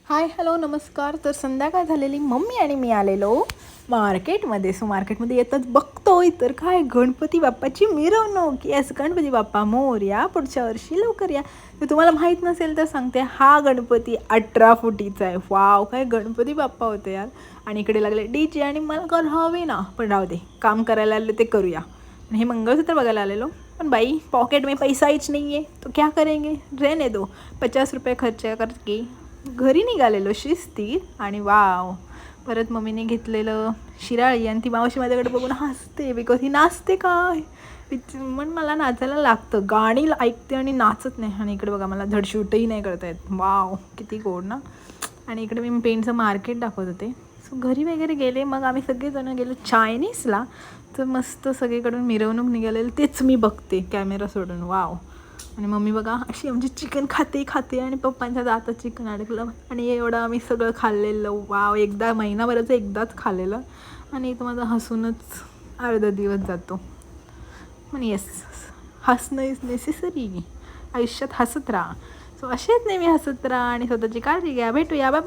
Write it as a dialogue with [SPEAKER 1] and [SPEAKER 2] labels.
[SPEAKER 1] Hi hello नमस्कार. तर संध्याकाळ झालेली मम्मी आणि मी आलेलो मार्केटमध्ये. मार्केटमध्ये येतच बघतोय तर काय गणपती बाप्पाची मिरवणूक. येस, गणपती बाप्पा मोरया, पुढच्या वर्षी लवकर या. तर तुम्हाला माहीत नसेल तर सांगते, हा गणपती 18 फुटीचा आहे. वाव, काय गणपती बाप्पा होते यार. आणि इकडे लागले डीजे आणि मला का राहावे ना, पण राहू दे, काम करायला आले ते करूया. आणि हे मंगळसूत्र बघायला आलेलो, पण बाई पॉकेट में पैसा हीच नहीं है तो क्या करेंगे, रहने दो. 50 रुपये खर्च करके घरी निघालेलो शिस्तीत. आणि वाव, परत मम्मीने घेतलेलं शिराळी आणि ती मावशी माझ्याकडे बघून हसते, बिकॉज ही नाचते काय. पण मला नाचायला लागतं, गाणी ऐकते आणि नाचत नाही. आणि इकडे बघा, मला धड शूटही नाही करता येत. वाव, किती गोड ना. आणि इकडे मी पेंटचं मार्केट दाखवत होते. सो घरी वगैरे गेले, मग आम्ही सगळेजण गेलो चायनीजला. तर मस्त सगळीकडून मिरवणूक निघालेली तेच मी बघते कॅमेरा सोडून. वाव. आणि मम्मी बघा अशी आमची चिकन खाते आणि पप्पांच्या दातात चिकन अडकलं. आणि एवढं आम्ही सगळं खाल्लेलं. वाव, एकदा महिनाभराचं एकदाच खाल्लेलं. आणि इथं माझं हसूनच अर्धा दिवस जातो. पण येस, हसणं इज नेसेसरी. आयुष्यात हसत राहा. सो असेच नेहमी हसत राहा आणि स्वतःची काळजी घ्या. भेटूया, बाय.